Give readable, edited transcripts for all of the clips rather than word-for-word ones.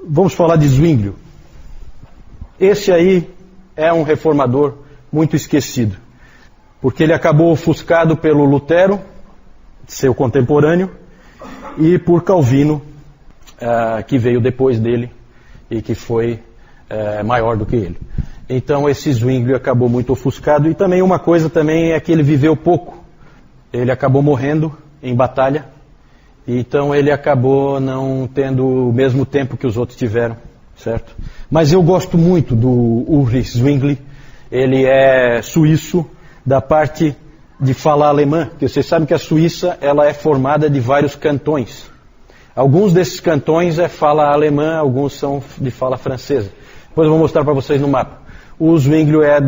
Vamos falar de Zwinglio. Esse aí é um reformador muito esquecido, porque ele acabou ofuscado pelo Lutero, seu contemporâneo, e por Calvino, que veio depois dele e que foi maior do que ele. Então esse Zwinglio acabou muito ofuscado. E também uma coisa também é que ele viveu pouco. Ele acabou morrendo em batalha. Então ele acabou não tendo o mesmo tempo que os outros tiveram, certo? Mas eu gosto muito do Ulrich Zwingli. Ele é suíço da parte de fala alemã, porque vocês sabem que a Suíça ela é formada de vários cantões. Alguns desses cantões é fala alemã, alguns são de fala francesa. Depois eu vou mostrar para vocês no mapa. O Zwinglio é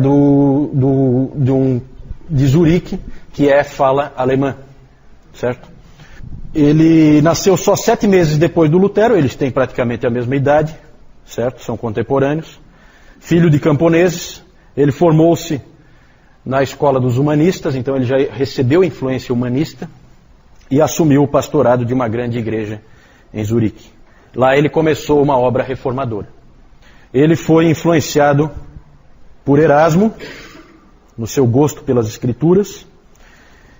de Zurique, que é fala alemã, certo? Ele nasceu só 7 meses depois do Lutero, eles têm praticamente a mesma idade, certo? São contemporâneos. Filho de camponeses, ele formou-se na escola dos humanistas, então ele já recebeu influência humanista e assumiu o pastorado de uma grande igreja em Zurique. Lá ele começou uma obra reformadora. Ele foi influenciado por Erasmo, no seu gosto pelas escrituras,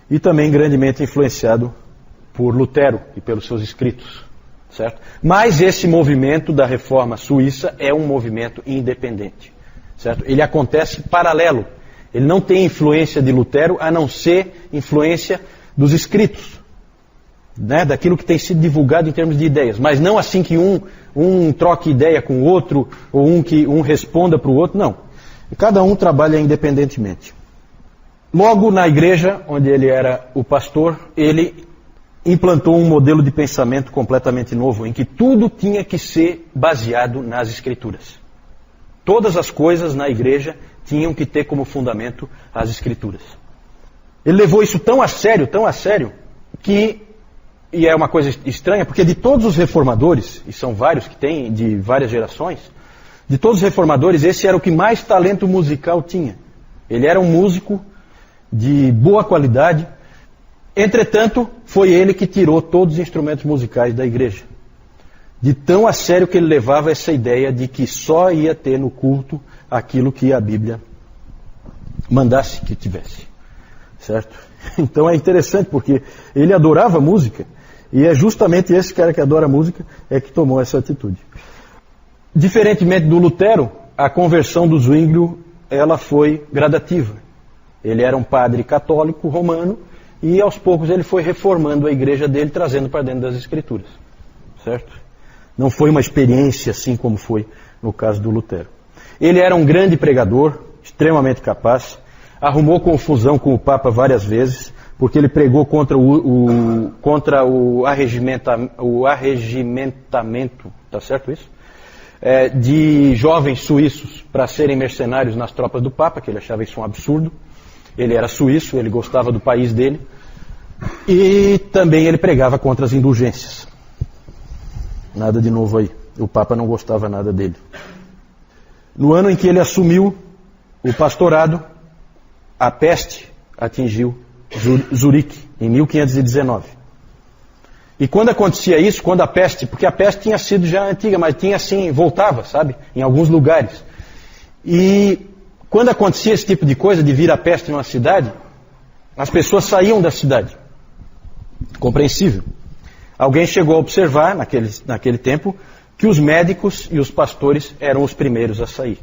e também grandemente influenciado por Lutero e pelos seus escritos, certo? Mas esse movimento da reforma suíça é um movimento independente, certo? Ele acontece paralelo. Ele não tem influência de Lutero, a não ser influência dos escritos, né? Daquilo que tem sido divulgado em termos de ideias. Mas não assim que um troque ideia com o outro, ou que um responda para o outro, não. Cada um trabalha independentemente. Logo na igreja, onde ele era o pastor, ele implantou um modelo de pensamento completamente novo, em que tudo tinha que ser baseado nas Escrituras. Todas as coisas na igreja tinham que ter como fundamento as Escrituras. Ele levou isso tão a sério, que, e é uma coisa estranha, porque de todos os reformadores, e são vários que tem, de várias gerações, de todos os reformadores, esse era o que mais talento musical tinha. Ele era um músico de boa qualidade. Entretanto, foi ele que tirou todos os instrumentos musicais da igreja. De tão a sério que ele levava essa ideia de que só ia ter no culto aquilo que a Bíblia mandasse que tivesse. Certo? Então é interessante porque ele adorava música, e é justamente esse cara que adora música é que tomou essa atitude. Diferentemente do Lutero, a conversão do Zwinglio ela foi gradativa. Ele era um padre católico romano, e aos poucos ele foi reformando a igreja dele, trazendo para dentro das Escrituras. Certo? Não foi uma experiência assim como foi no caso do Lutero. Ele era um grande pregador, extremamente capaz, arrumou confusão com o Papa várias vezes, porque ele pregou contra o arregimentamento, tá certo isso? De jovens suíços para serem mercenários nas tropas do Papa, que ele achava isso um absurdo. Ele era suíço, ele gostava do país dele. E também ele pregava contra as indulgências. Nada de novo aí. O Papa não gostava nada dele. No ano em que ele assumiu o pastorado, a peste atingiu Zurique, em 1519. E quando acontecia isso, quando a peste, porque a peste tinha sido já antiga, mas tinha assim, voltava, sabe, em alguns lugares. E quando acontecia esse tipo de coisa, de vir a peste numa cidade, as pessoas saíam da cidade. Compreensível. Alguém chegou a observar, naquele tempo, que os médicos e os pastores eram os primeiros a sair.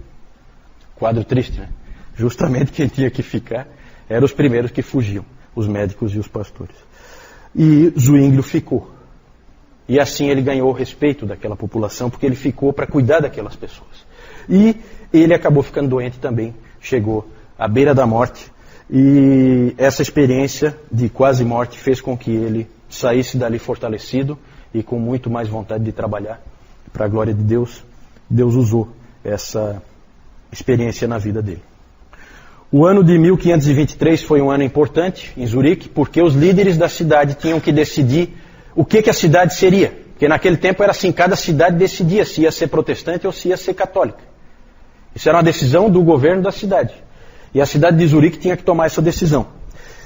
Quadro triste, né? Justamente quem tinha que ficar eram os primeiros que fugiam, os médicos e os pastores. E Zwinglio ficou. E assim ele ganhou o respeito daquela população, porque ele ficou para cuidar daquelas pessoas. E ele acabou ficando doente também, chegou à beira da morte, e essa experiência de quase morte fez com que ele saísse dali fortalecido e com muito mais vontade de trabalhar para a glória de Deus. Deus usou essa experiência na vida dele. O ano de 1523 foi um ano importante em Zurique, porque os líderes da cidade tinham que decidir o que a cidade seria. Porque naquele tempo era assim, cada cidade decidia se ia ser protestante ou se ia ser católica. Isso era uma decisão do governo da cidade. E a cidade de Zurique tinha que tomar essa decisão.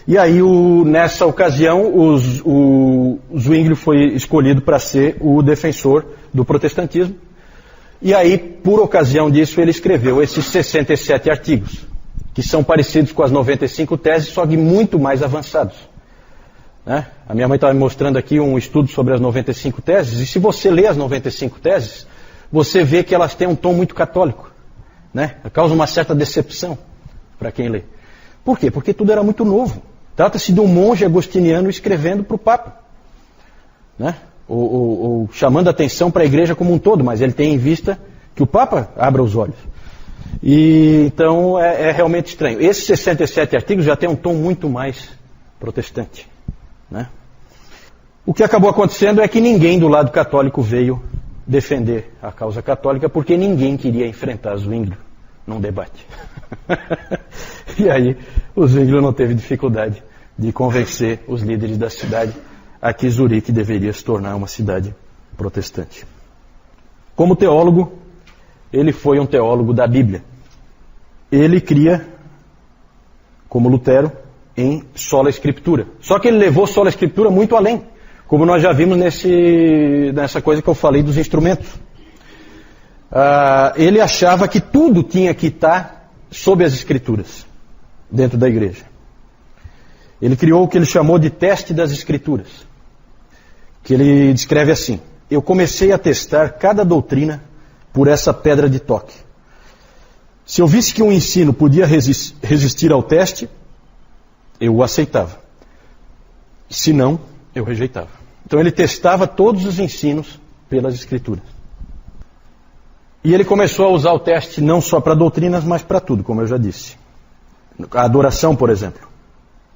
E aí, nessa ocasião, o Zwinglio foi escolhido para ser o defensor do protestantismo. E aí, por ocasião disso, ele escreveu esses 67 artigos, que são parecidos com as 95 teses, só que muito mais avançados. Né? A minha mãe estava me mostrando aqui um estudo sobre as 95 teses, e se você lê as 95 teses, você vê que elas têm um tom muito católico. Né? Causa uma certa decepção para quem lê. Por quê? Porque tudo era muito novo. Trata-se de um monge agostiniano escrevendo para o Papa. Né? Ou chamando a atenção para a igreja como um todo, mas ele tem em vista que o Papa abra os olhos. E então é realmente estranho. Esses 67 artigos já têm um tom muito mais protestante. Né? O que acabou acontecendo é que ninguém do lado católico veio defender a causa católica, porque ninguém queria enfrentar Zwinglio num debate. E aí o Zwinglio não teve dificuldade de convencer os líderes da cidade a que Zurique deveria se tornar uma cidade protestante. Como teólogo, ele foi um teólogo da Bíblia. Ele cria, como Lutero, em sola escritura. Só que ele levou sola escritura muito além, como nós já vimos nessa coisa que eu falei dos instrumentos. Ele achava que tudo tinha que estar sob as escrituras, dentro da igreja. Ele criou o que ele chamou de teste das escrituras, que ele descreve assim: eu comecei a testar cada doutrina por essa pedra de toque. Se eu visse que um ensino podia resistir ao teste, eu o aceitava. Se não, eu rejeitava. Então ele testava todos os ensinos pelas escrituras. E ele começou a usar o teste não só para doutrinas, mas para tudo, como eu já disse. A adoração, por exemplo.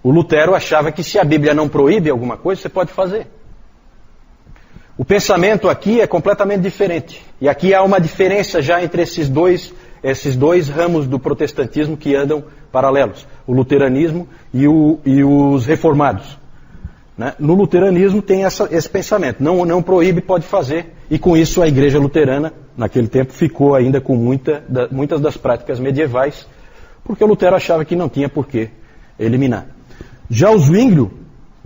O Lutero achava que se a Bíblia não proíbe alguma coisa, você pode fazer. O pensamento aqui é completamente diferente. E aqui há uma diferença já entre esses dois ramos do protestantismo que andam paralelos. O luteranismo e os reformados. Né? No luteranismo tem esse pensamento. Não proíbe, pode fazer. E com isso a igreja luterana, naquele tempo, ficou ainda com muitas das práticas medievais, porque Lutero achava que não tinha por que eliminar. Já o Zwinglio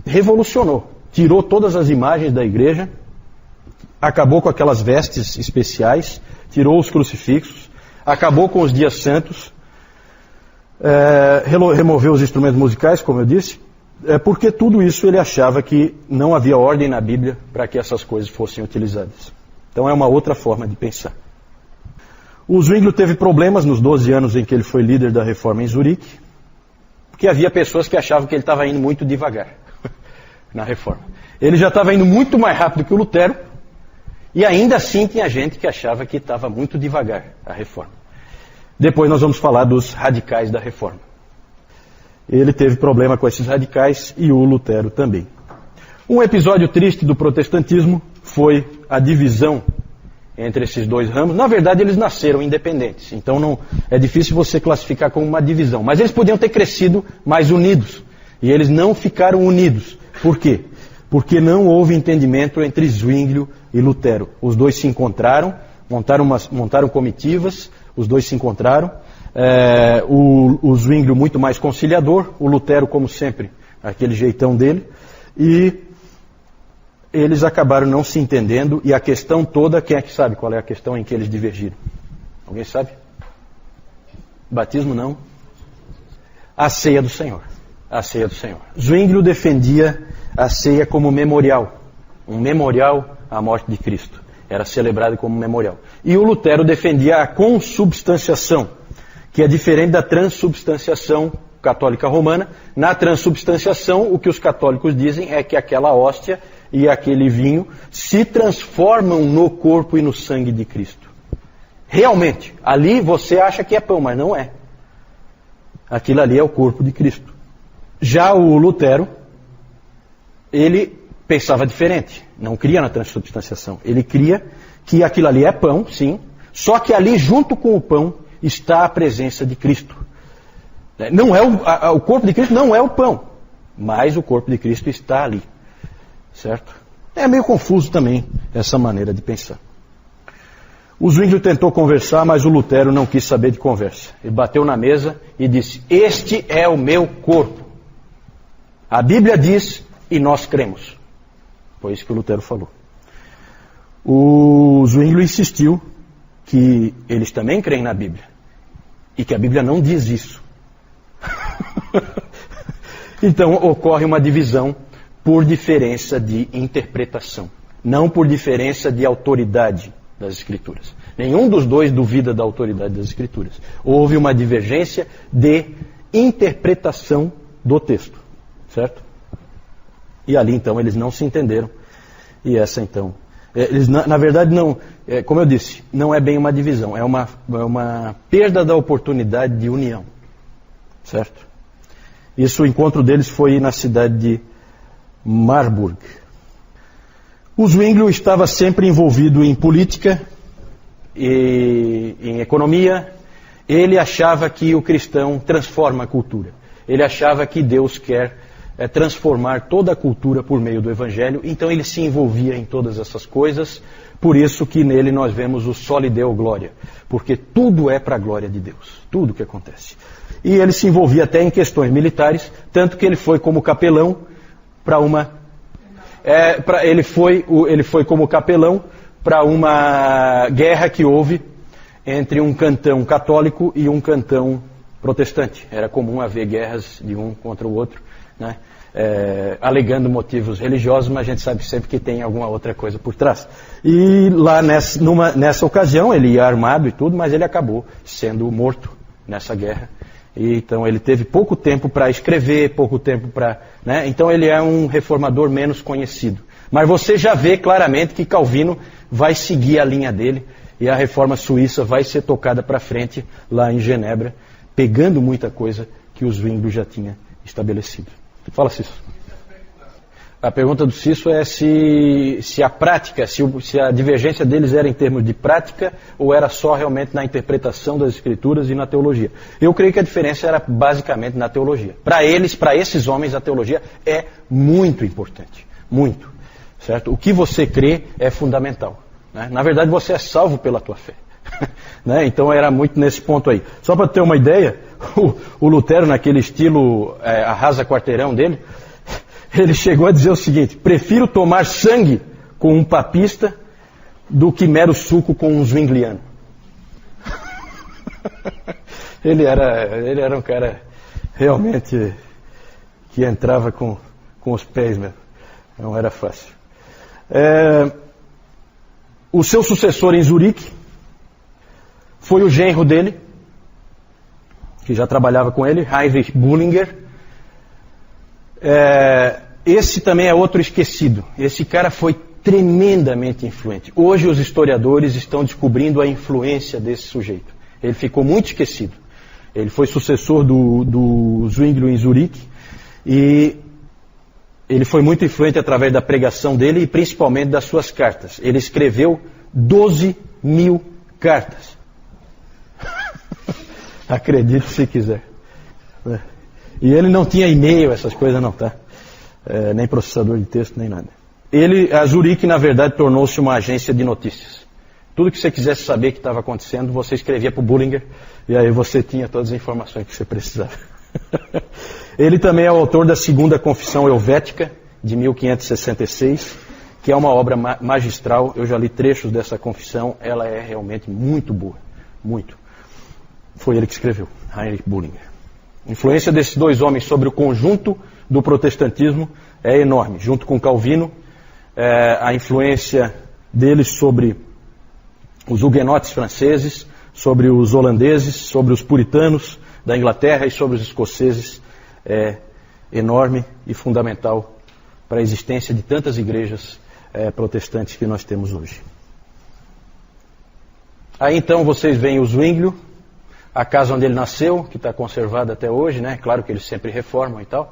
revolucionou. Tirou todas as imagens da igreja, acabou com aquelas vestes especiais, tirou os crucifixos, acabou com os dias santos, removeu os instrumentos musicais, como eu disse, porque tudo isso ele achava que não havia ordem na Bíblia para que essas coisas fossem utilizadas. Então é uma outra forma de pensar. O Zwinglio teve problemas nos 12 anos em que ele foi líder da reforma em Zurique, porque havia pessoas que achavam que ele estava indo muito devagar na reforma. Ele já estava indo muito mais rápido que o Lutero, e ainda assim tinha gente que achava que estava muito devagar a reforma. Depois nós vamos falar dos radicais da reforma. Ele teve problema com esses radicais e o Lutero também. Um episódio triste do protestantismo foi a divisão entre esses dois ramos. Na verdade, eles nasceram independentes, então não é difícil você classificar como uma divisão. Mas eles podiam ter crescido mais unidos, e eles não ficaram unidos. Por quê? Porque não houve entendimento entre Zwinglio e Lutero. Os dois se encontraram, montaram comitivas, os dois se encontraram. O Zwinglio muito mais conciliador, o Lutero, como sempre, aquele jeitão dele. E eles acabaram não se entendendo, e a questão toda, quem é que sabe qual é a questão em que eles divergiram? Alguém sabe? Batismo não. A ceia do Senhor. A ceia do Senhor. Zwinglio defendia a ceia como memorial. Um memorial à morte de Cristo. Era celebrado como memorial. E o Lutero defendia a consubstanciação, que é diferente da transubstanciação católica romana. Na transubstanciação, o que os católicos dizem é que aquela hóstia e aquele vinho se transformam no corpo e no sangue de Cristo. Realmente, ali você acha que é pão, mas não é. Aquilo ali é o corpo de Cristo. Já o Lutero, ele pensava diferente, não cria na transubstanciação. Ele cria que aquilo ali é pão, sim, só que ali junto com o pão está a presença de Cristo. Não é o corpo de Cristo não é o pão, mas o corpo de Cristo está ali. Certo? É meio confuso também essa maneira de pensar. O Zwinglio tentou conversar, mas o Lutero não quis saber de conversa. Ele bateu na mesa e disse: este é o meu corpo. A Bíblia diz e nós cremos. Foi isso que o Lutero falou. O Zwinglio insistiu que eles também creem na Bíblia e que a Bíblia não diz isso. Então ocorre uma divisão por diferença de interpretação, não por diferença de autoridade das Escrituras. Nenhum dos dois duvida da autoridade das Escrituras. Houve uma divergência de interpretação do texto, certo? E ali então eles não se entenderam. E essa então, eles na verdade não, como eu disse, não é bem uma divisão, é uma perda da oportunidade de união, certo? Isso, o encontro deles foi na cidade de Marburg. O Zwinglio estava sempre envolvido em política e em economia. Ele achava que o cristão transforma a cultura. Ele achava que Deus quer transformar toda a cultura por meio do Evangelho. Então ele se envolvia em todas essas coisas. Por isso que nele nós vemos o soli Deo gloria. Porque tudo é para a glória de Deus. Tudo que acontece. E ele se envolvia até em questões militares. Tanto que ele foi como capelão para uma... ele foi como capelão para uma guerra que houve entre um cantão católico e um cantão protestante. Era comum haver guerras de um contra o outro, né? Alegando motivos religiosos, mas a gente sabe sempre que tem alguma outra coisa por trás. E lá nessa ocasião, ele ia armado e tudo, mas ele acabou sendo morto nessa guerra. E, então ele teve pouco tempo para escrever, pouco tempo para... né? Então ele é um reformador menos conhecido. Mas você já vê claramente que Calvino vai seguir a linha dele e a reforma suíça vai ser tocada para frente lá em Genebra, pegando muita coisa que o Zwinglio já tinha estabelecido. Fala, Cício. A pergunta do Cício é se a prática, se a divergência deles era em termos de prática ou era só realmente na interpretação das Escrituras e na teologia. Eu creio que a diferença era basicamente na teologia. Para eles, para esses homens, a teologia é muito importante. Muito. Certo? O que você crê é fundamental. Né? Na verdade, você é salvo pela tua fé. Né? Então era muito nesse ponto aí. Só para ter uma ideia, o Lutero, naquele estilo arrasa quarteirão dele, ele chegou a dizer o seguinte: prefiro tomar sangue com um papista do que mero suco com um zwingliano. Ele era um cara realmente que entrava com os pés mesmo. Não era fácil. O seu sucessor em Zurique foi o genro dele, que já trabalhava com ele, Heinrich Bullinger. Esse também é outro esquecido. Esse cara foi tremendamente influente. Hoje os historiadores estão descobrindo a influência desse sujeito. Ele ficou muito esquecido. Ele foi sucessor do Zwinglio em Zurique e ele foi muito influente através da pregação dele e principalmente das suas cartas. Ele escreveu 12.000 cartas. Acredite se quiser. E ele não tinha e-mail, essas coisas não, tá? Nem processador de texto, nem nada. A Zurique, na verdade, tornou-se uma agência de notícias. Tudo que você quisesse saber que estava acontecendo, você escrevia para o Bullinger, e aí você tinha todas as informações que você precisava. Ele também é o autor da Segunda Confissão Helvética, de 1566, que é uma obra magistral. Eu já li trechos dessa confissão, ela é realmente muito boa. Muito. Foi ele que escreveu, Heinrich Bullinger. A influência desses dois homens sobre o conjunto do protestantismo é enorme. Junto com Calvino, a influência deles sobre os huguenotes franceses, sobre os holandeses, sobre os puritanos da Inglaterra e sobre os escoceses é enorme e fundamental para a existência de tantas igrejas protestantes que nós temos hoje. Aí então vocês veem o Zwinglio, a casa onde ele nasceu, que está conservada até hoje, né? Claro que eles sempre reformam e tal,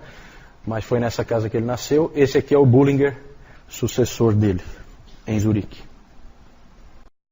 mas foi nessa casa que ele nasceu. Esse aqui é o Bullinger, sucessor dele, em Zurique.